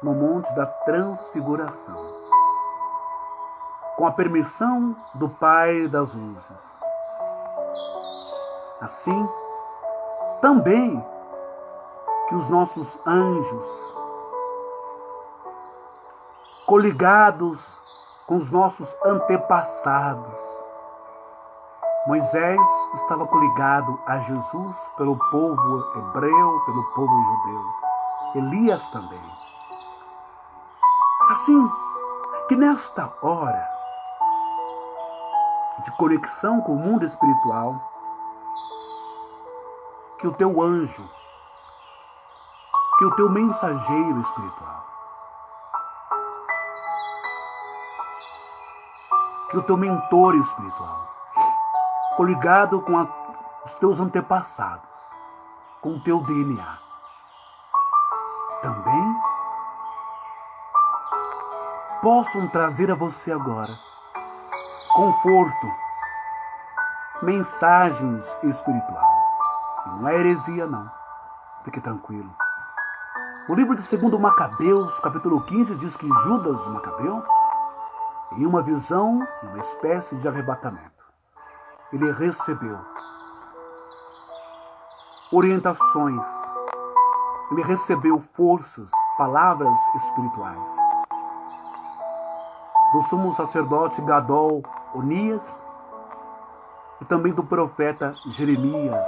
no Monte da Transfiguração, com a permissão do Pai das Luzes. Assim, também que os nossos anjos, coligados com os nossos antepassados, Moisés estava coligado a Jesus pelo povo hebreu, pelo povo judeu. Elias também. Assim que nesta hora de conexão com o mundo espiritual, que o teu anjo, que o teu mensageiro espiritual, que o teu mentor espiritual, coligado com os teus antepassados, com o teu DNA, também possam trazer a você agora conforto, mensagens espirituais. Não é heresia, não. Fique tranquilo. O livro de 2 Macabeus, capítulo 15, diz que Judas Macabeu, em uma visão, em uma espécie de arrebatamento, ele recebeu orientações, ele recebeu forças, palavras espirituais do sumo sacerdote Gadol Onias e também do profeta Jeremias,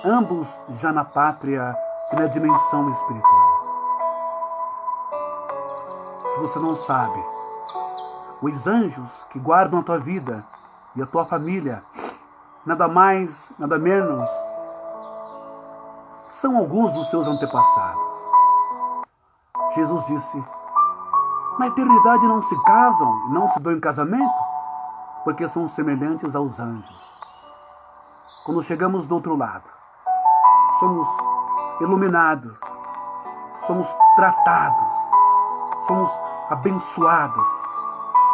ambos já na pátria e na dimensão espiritual. Se você não sabe, os anjos que guardam a tua vida e a tua família, nada mais, nada menos, são alguns dos seus antepassados. Jesus disse: na eternidade não se casam, não se dão em casamento, porque são semelhantes aos anjos. Quando chegamos do outro lado, somos iluminados, somos tratados, somos abençoados,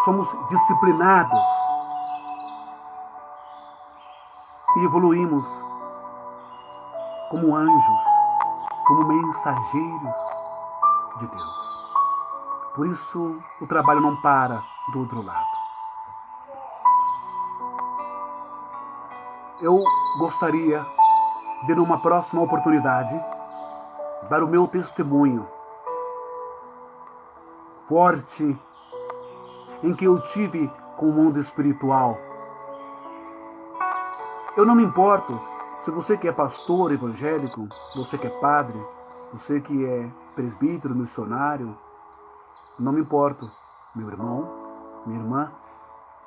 somos disciplinados e evoluímos como anjos, como mensageiros de Deus. Por isso, o trabalho não para do outro lado. Eu gostaria de, numa próxima oportunidade, dar o meu testemunho forte em que eu tive com o mundo espiritual. Eu não me importo se você que é pastor evangélico, você que é padre, você que é presbítero, missionário, não me importo, meu irmão, minha irmã,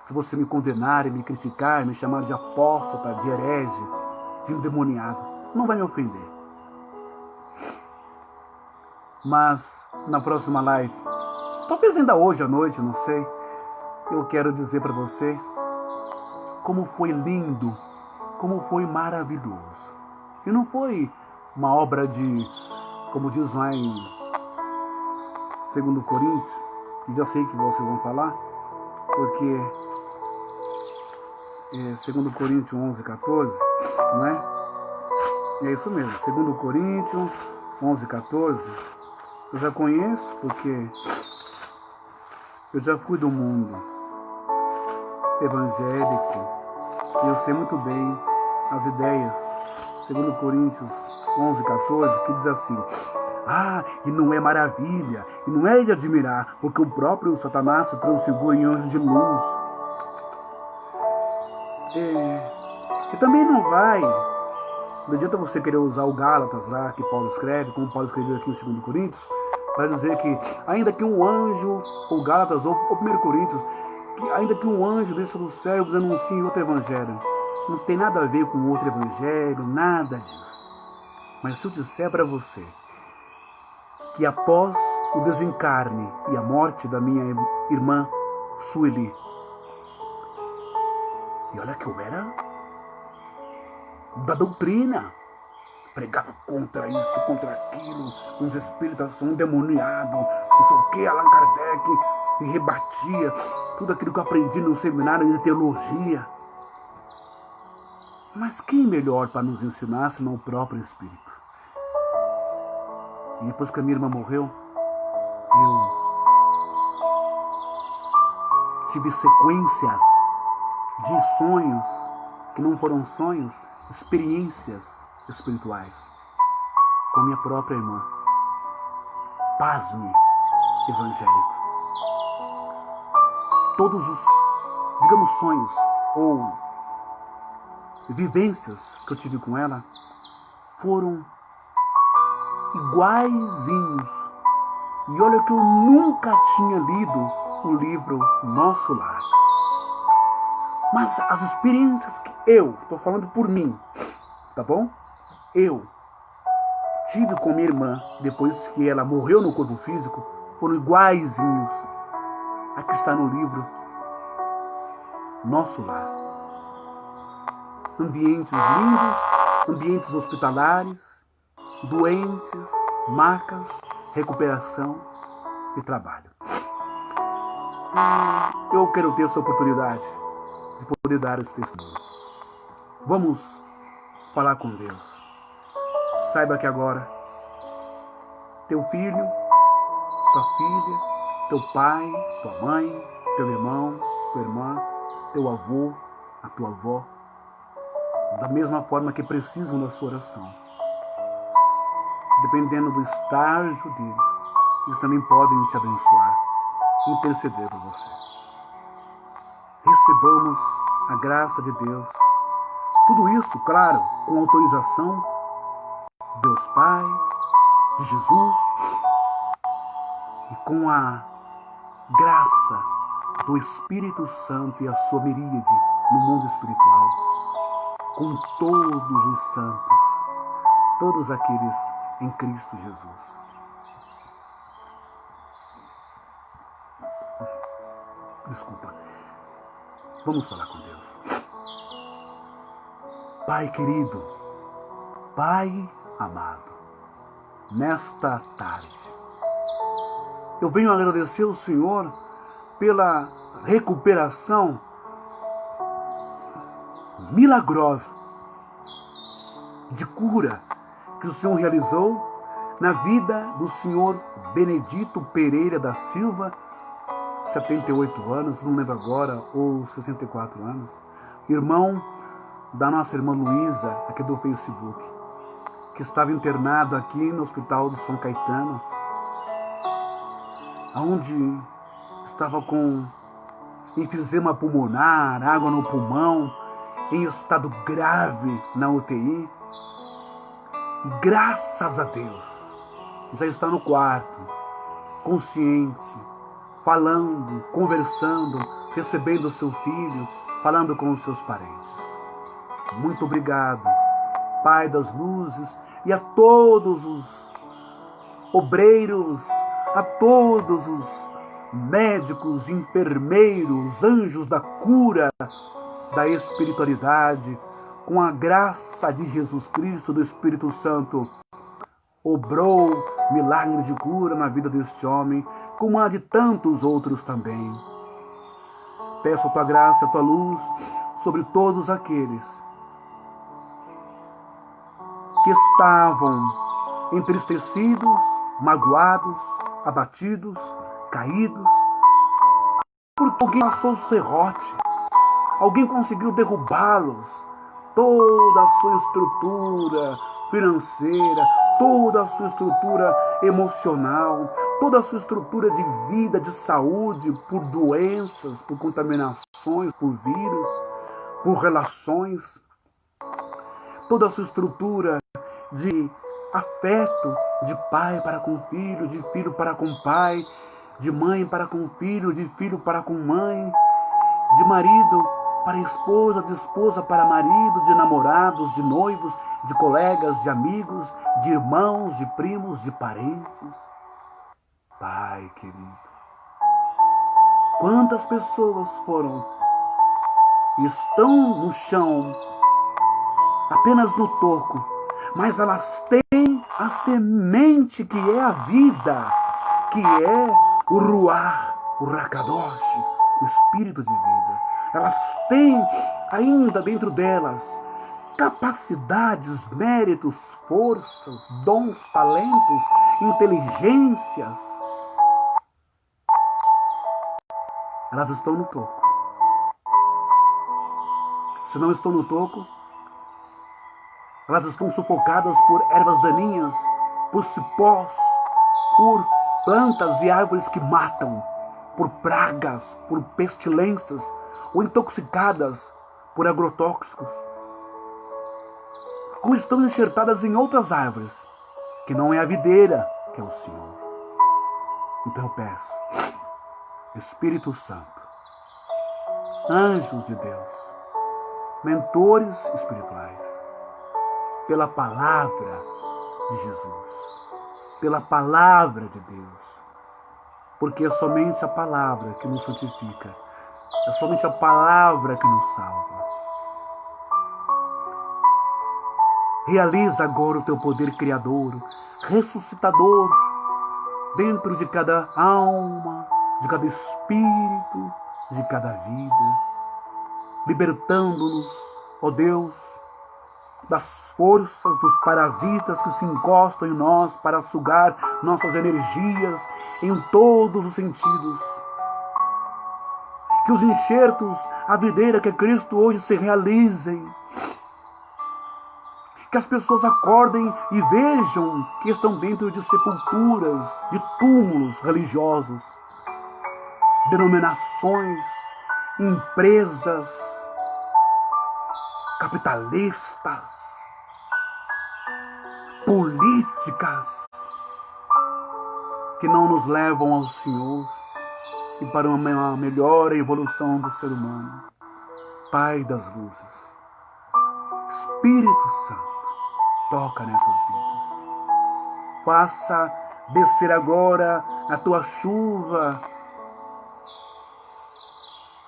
se você me condenar e me criticar, me chamar de apóstata, de herege, de endemoniado, não vai me ofender. Mas na próxima live, talvez ainda hoje à noite, não sei, eu quero dizer para você como foi lindo, como foi maravilhoso. E não foi uma obra de, como diz lá em 2 Coríntios, já sei que vocês vão falar, porque 2 Coríntios 11, 14, não é? É isso mesmo, 2 Coríntios 11, 14, eu já conheço, porque Eu já fui do mundo evangélico e eu sei muito bem as ideias, segundo Coríntios 11:14, que diz assim: e não é maravilha, e não é de admirar, porque o próprio Satanás se transfigura em anjo de luz. E também não adianta você querer usar o Gálatas lá, que Paulo escreve, como Paulo escreveu aqui em 2 Coríntios, para dizer que ainda que um anjo, ou Gálatas, ou 1 Coríntios, que ainda que um anjo desça do céu e vos anuncie outro evangelho, não tem nada a ver com outro evangelho, nada disso. Mas se eu disser para você que após o desencarne e a morte da minha irmã Sueli, e olha que eu era da doutrina, pregava contra isso, contra aquilo, uns espíritos endemoniados, não sei o que, Allan Kardec, e rebatia tudo aquilo que eu aprendi no seminário de teologia. Mas quem melhor para nos ensinar senão o próprio Espírito? E depois que a minha irmã morreu, eu tive sequências de sonhos, que não foram sonhos, experiências espirituais com minha própria irmã. Pasme, evangélico. Todos os, digamos, sonhos ou vivências que eu tive com ela foram iguaizinhos. E olha que eu nunca tinha lido o livro Nosso Lar. Mas as experiências que estou falando por mim, tá bom? Eu tive com minha irmã, depois que ela morreu no corpo físico, foram iguaizinhos a que está no livro Nosso Lar. Ambientes lindos, ambientes hospitalares, doentes, macas, recuperação e trabalho. Eu quero ter essa oportunidade de poder dar esse testemunho. Vamos falar com Deus. Saiba que agora teu filho, tua filha, teu pai, tua mãe, teu irmão, tua irmã, teu avô, a tua avó, da mesma forma que precisam da sua oração. Dependendo do estágio deles, eles também podem te abençoar, interceder por você. Recebamos a graça de Deus. Tudo isso, claro, com autorização de Deus Pai, de Jesus, e com a graça do Espírito Santo e a sua miríade no mundo espiritual, com todos os santos, todos aqueles em Cristo Jesus. Desculpa. Vamos falar com Deus. Pai querido, Pai amado, nesta tarde, eu venho agradecer ao Senhor pela recuperação milagrosa de cura que o Senhor realizou na vida do Senhor Benedito Pereira da Silva, 78 anos, não lembro agora, ou 64 anos, irmão da nossa irmã Luísa, aqui do Facebook, que estava internado aqui no Hospital de São Caetano, onde estava com enfisema pulmonar, água no pulmão, em estado grave na UTI. E graças a Deus, já está no quarto, consciente, falando, conversando, recebendo o seu filho, falando com os seus parentes. Muito obrigado, Pai das luzes, e a todos os obreiros, a todos os médicos, enfermeiros, anjos da cura, da espiritualidade, com a graça de Jesus Cristo, do Espírito Santo, obrou milagre de cura na vida deste homem, como a de tantos outros também. Peço a tua graça, a tua luz sobre todos aqueles que estavam entristecidos, magoados, abatidos, caídos, porque alguém passou o serrote, alguém conseguiu derrubá-los, toda a sua estrutura financeira, toda a sua estrutura emocional, toda a sua estrutura de vida, de saúde, por doenças, por contaminações, por vírus, por relações, toda a sua estrutura de afeto, de pai para com filho, de filho para com pai, de mãe para com filho, de filho para com mãe, de marido para esposa, de esposa para marido, de namorados, de noivos, de colegas, de amigos, de irmãos, de primos, de parentes. Pai querido, quantas pessoas estão no chão, apenas no toco, mas elas têm a semente que é a vida, que é o Ruach, o Rakadosh, o Espírito de vida. Elas têm ainda dentro delas capacidades, méritos, forças, dons, talentos, inteligências. Elas estão no toco. Se não estão no toco, elas estão sufocadas por ervas daninhas, por cipós, por plantas e árvores que matam, por pragas, por pestilências, ou intoxicadas por agrotóxicos, ou estão enxertadas em outras árvores, que não é a videira, que é o Senhor. Então eu peço, Espírito Santo, anjos de Deus, mentores espirituais, pela palavra de Jesus, pela palavra de Deus, porque é somente a palavra que nos santifica, é somente a palavra que nos salva. Realiza agora o teu poder criador, ressuscitador, dentro de cada alma, de cada espírito, de cada vida, libertando-nos, ó Deus, das forças dos parasitas que se encostam em nós para sugar nossas energias em todos os sentidos. Que os enxertos, a videira que é Cristo hoje se realizem. Que as pessoas acordem e vejam que estão dentro de sepulturas, de túmulos religiosos, denominações, empresas, capitalistas, políticas, que não nos levam ao Senhor e para uma melhor evolução do ser humano. Pai das luzes, Espírito Santo, toca nessas vidas. Faça descer agora a tua chuva,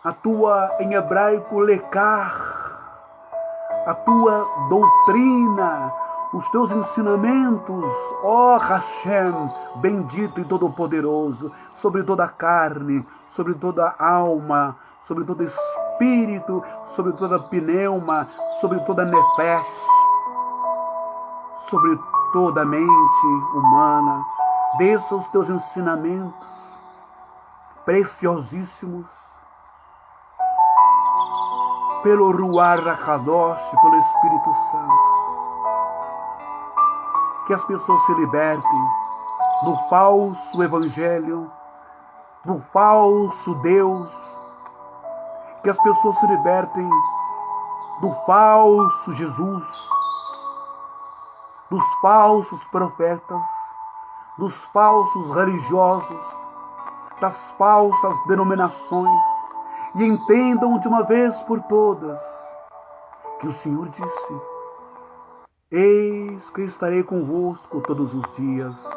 a tua, em hebraico, lekar, a tua doutrina, os teus ensinamentos, ó Hashem, bendito e todo-poderoso, sobre toda a carne, sobre toda a alma, sobre todo espírito, sobre toda pneuma, sobre toda nefesh, sobre toda a mente humana. Desça os teus ensinamentos preciosíssimos pelo Ruach HaKadosh, pelo Espírito Santo. Que as pessoas se libertem do falso evangelho, do falso Deus. Que as pessoas se libertem do falso Jesus, dos falsos profetas, dos falsos religiosos, das falsas denominações, e entendam de uma vez por todas que o Senhor disse: eis que estarei convosco todos os dias,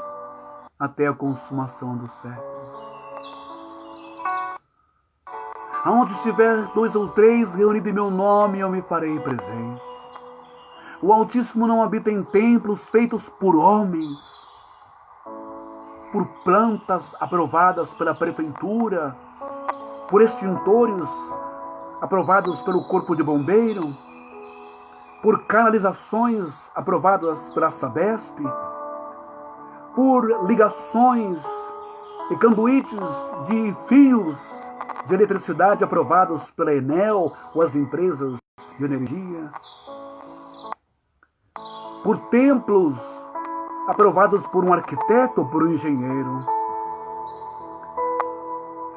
até a consumação dos séculos. Aonde estiver 2 ou 3 reunidos em meu nome, eu me farei presente. O Altíssimo não habita em templos feitos por homens, por plantas aprovadas pela prefeitura, por extintores aprovados pelo corpo de bombeiro, por canalizações aprovadas pela Sabesp, por ligações e conduítes de fios de eletricidade aprovados pela Enel ou as empresas de energia, por templos aprovados por um arquiteto ou por um engenheiro,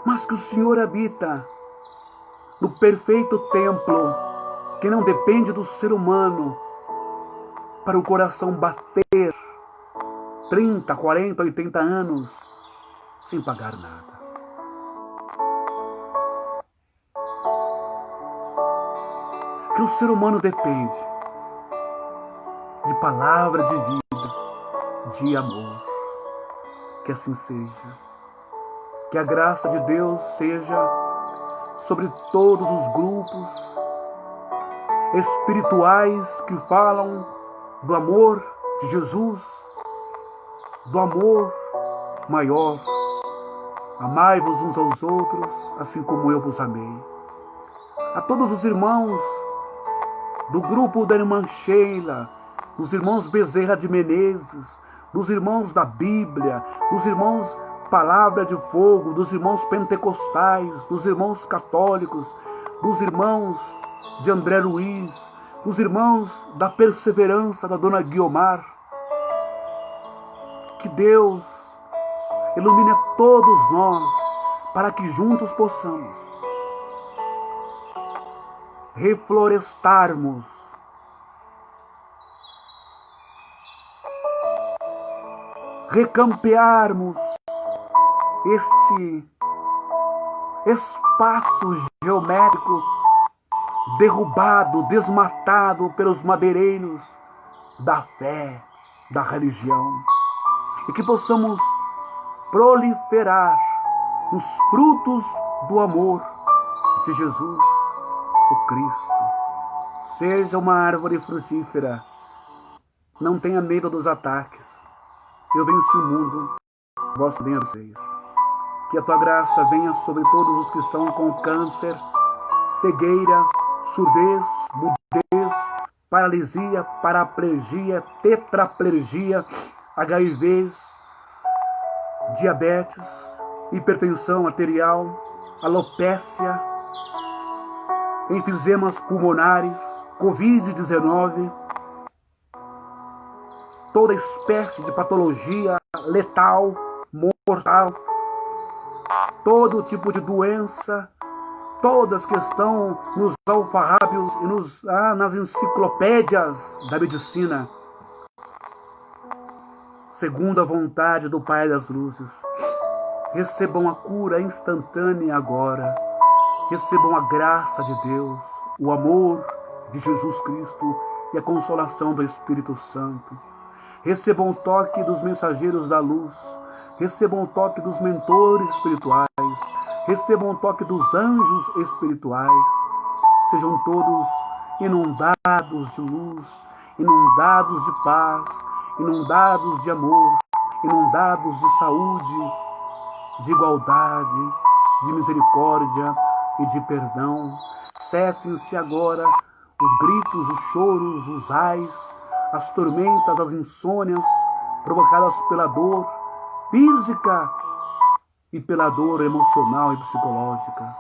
mas que o Senhor habita no perfeito templo que não depende do ser humano para o coração bater 30, 40, 80 anos sem pagar nada. Que o ser humano depende de palavra de vida, de amor. Que assim seja. Que a graça de Deus seja sobre todos os grupos espirituais que falam do amor de Jesus, do amor maior. Amai-vos uns aos outros, assim como eu vos amei. A todos os irmãos do grupo da irmã Sheila, dos irmãos Bezerra de Menezes, dos irmãos da Bíblia, dos irmãos Palavra de Fogo, dos irmãos pentecostais, dos irmãos católicos, dos irmãos de André Luiz, dos irmãos da Perseverança da Dona Guiomar. Que Deus ilumine a todos nós para que juntos possamos reflorestarmos recampearmos este espaço geométrico derrubado, desmatado pelos madeireiros da fé, da religião, e que possamos proliferar os frutos do amor de Jesus, o Cristo. Seja uma árvore frutífera, não tenha medo dos ataques. Eu venci o mundo, vós também venceis. Que a tua graça venha sobre todos os que estão com câncer, cegueira, surdez, mudez, paralisia, paraplegia, tetraplegia, HIV, diabetes, hipertensão arterial, alopécia, enfisemas pulmonares, Covid-19, toda espécie de patologia letal, mortal, todo tipo de doença, todas que estão nos alfarrábios e nas enciclopédias da medicina, segundo a vontade do Pai das Luzes. Recebam a cura instantânea agora. Recebam a graça de Deus, o amor de Jesus Cristo e a consolação do Espírito Santo. Recebam o toque dos mensageiros da luz. Recebam o toque dos mentores espirituais. Recebam o toque dos anjos espirituais. Sejam todos inundados de luz, inundados de paz, inundados de amor, inundados de saúde, de igualdade, de misericórdia e de perdão. Cessem-se agora os gritos, os choros, os ais, as tormentas, as insônias provocadas pela dor física e pela dor emocional e psicológica.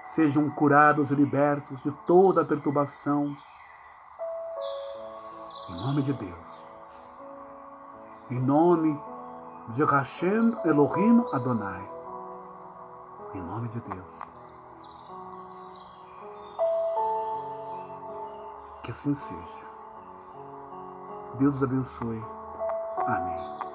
Sejam curados e libertos de toda a perturbação. Em nome de Deus. Em nome de Hashem Elohim Adonai. Em nome de Deus. Que assim seja. Deus os abençoe. Amém.